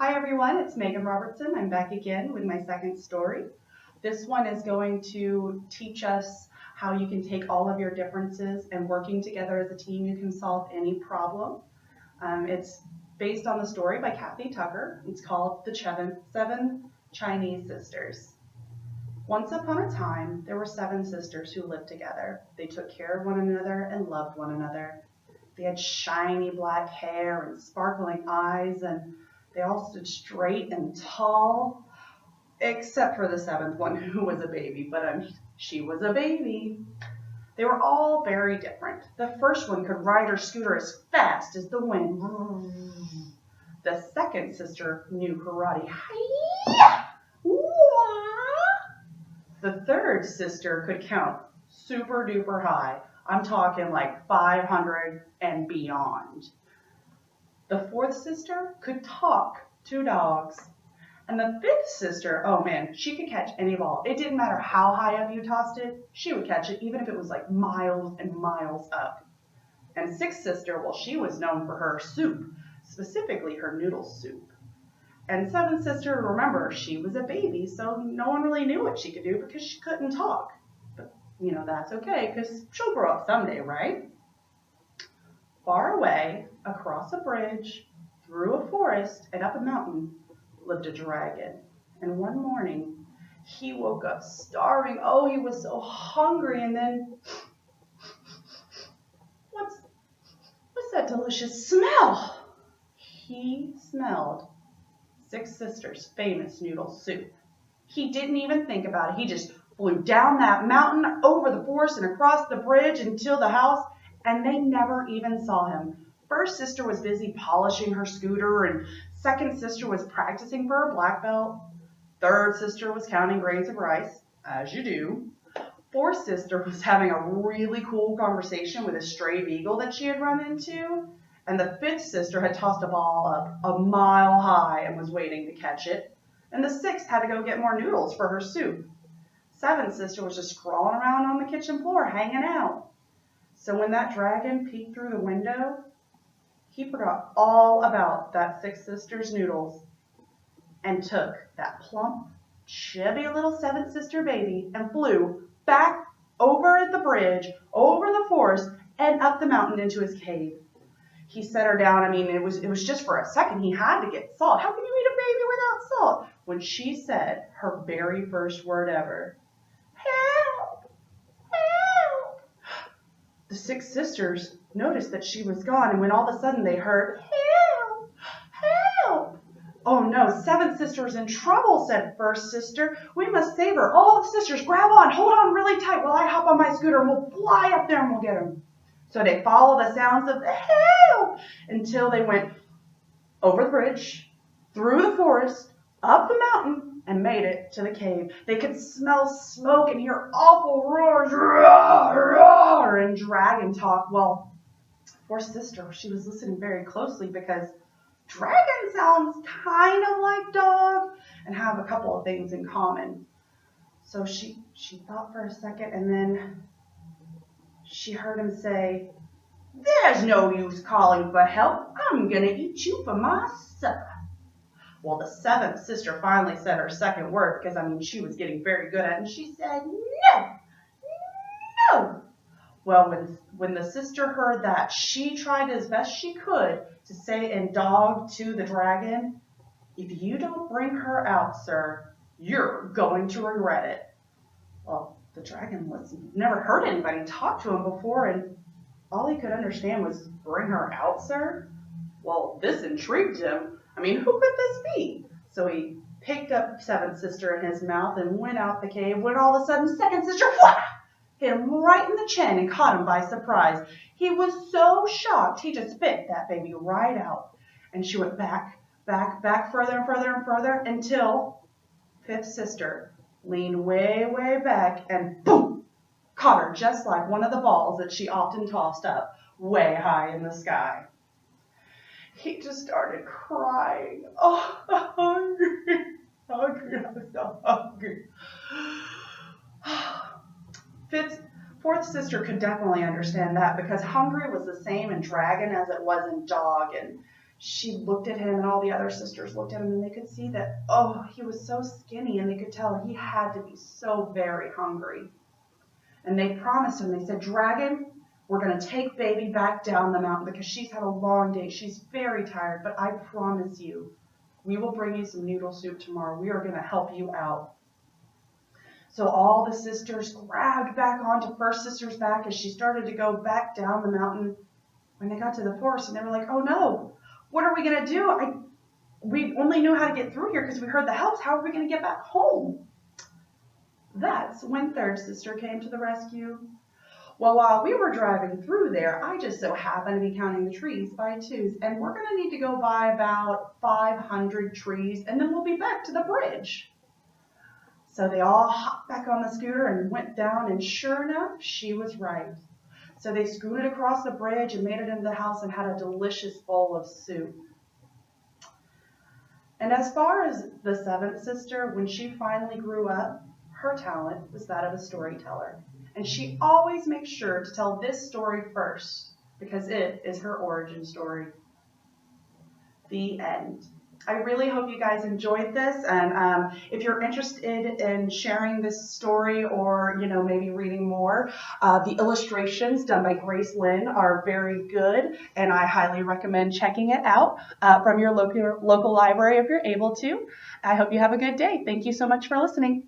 Hi everyone, it's Megan Robertson. I'm back again with my second story. This one is going to teach us how you can take all of your differences and working together as a team, you can solve any problem. It's based on the story by Kathy Tucker. It's called The Seven Chinese Sisters. Once upon a time, there were 7 sisters who lived together. They took care of one another and loved one another. They had shiny black hair and sparkling eyes, and they all stood straight and tall, except for the 7th one, who was a baby, but she was a baby. They were all very different. The first one could ride her scooter as fast as the wind. The second sister knew karate. The third sister could count super duper high. I'm talking like 500 and beyond. The fourth sister could talk to dogs. And the fifth sister, oh man, she could catch any ball. It didn't matter how high up you tossed it, she would catch it, even if it was like miles and miles up. And sixth sister, well, she was known for her soup, specifically her noodle soup. And seventh sister, remember, she was a baby, so no one really knew what she could do because she couldn't talk. But, that's okay, because she'll grow up someday, right? Far away, across a bridge, through a forest, and up a mountain, lived a dragon. And one morning, he woke up starving. Oh, he was so hungry. And then, what's that delicious smell? He smelled 6 sisters' famous noodle soup. He didn't even think about it. He just flew down that mountain, over the forest, and across the bridge until the house, and they never even saw him. First sister was busy polishing her scooter, and second sister was practicing for her black belt. Third sister was counting grains of rice, as you do. Fourth sister was having a really cool conversation with a stray beagle that she had run into. And the fifth sister had tossed a ball up a mile high and was waiting to catch it. And the sixth had to go get more noodles for her soup. Seventh sister was just crawling around on the kitchen floor, hanging out. So when that dragon peeked through the window, he forgot all about that sixth sister's noodles and took that plump, chubby little seventh sister baby and flew back over the bridge, over the forest, and up the mountain into his cave. He set her down. I mean, it was just for a second. He had to get salt. How can you eat a baby without salt? When she said her very first word ever, "Help! Help!" The 6 sisters noticed that she was gone, and when all of a sudden they heard, "Help! Help!" "Oh no, 7th sister is in trouble," said first sister. "We must save her. All the sisters, grab on, hold on really tight while I hop on my scooter, and we'll fly up there and we'll get him." So they followed the sounds of the help until they went over the bridge, through the forest, up the mountain, and made it to the cave. They could smell smoke and hear awful roars, roar, roar, and dragon talk. Well, poor sister, she was listening very closely because dragon sounds kind of like dog and have a couple of things in common. So she thought for a second, and then she heard him say, "There's no use calling for help. I'm going to eat you for my supper." Well, the 7th sister finally said her second word because, she was getting very good at it, and she said, "No, no." Well, when the sister heard that, she tried as best she could to say in dog to the dragon, "If you don't bring her out, sir, you're going to regret it." Well, the dragon never heard anybody talk to him before, and all he could understand was, "Bring her out, sir?" Well, this intrigued him. Who could this be? So he picked up 7th sister in his mouth and went out the cave when all of a sudden 2nd sister hit him right in the chin and caught him by surprise. He was so shocked, he just spit that baby right out. And she went back, further and further and further until 5th sister leaned way, way back and boom, caught her just like one of the balls that she often tossed up way high in the sky. He just started crying. "Oh, I'm hungry, I'm so hungry." Fourth sister could definitely understand that because hungry was the same in dragon as it was in dog, and She looked at him, and all the other sisters looked at him, and they could see that, oh, he was so skinny, and they could tell he had to be so very hungry. And they promised him, they said, Dragon, we're going to take baby back down the mountain because she's had a long day. She's very tired, but I promise you, we will bring you some noodle soup tomorrow. We are going to help you out. So all the sisters grabbed back onto first sister's back as she started to go back down the mountain. When they got to the forest, and they were like, oh no, what are we going to do? We only knew how to get through here because we heard the helps. How are we going to get back home? That's when third sister came to the rescue. Well, while we were driving through there, I just so happened to be counting the trees by twos, and we're going to need to go by about 500 trees, and then we'll be back to the bridge. So they all hopped back on the scooter and went down, and sure enough, she was right. So they scooted across the bridge and made it into the house and had a delicious bowl of soup. And as far as the seventh sister, when she finally grew up, her talent was that of a storyteller. And she always makes sure to tell this story first because it is her origin story. The end. I really hope you guys enjoyed this, and if you're interested in sharing this story or, maybe reading more, the illustrations done by Grace Lynn are very good, and I highly recommend checking it out from your local library if you're able to. I hope you have a good day. Thank you so much for listening.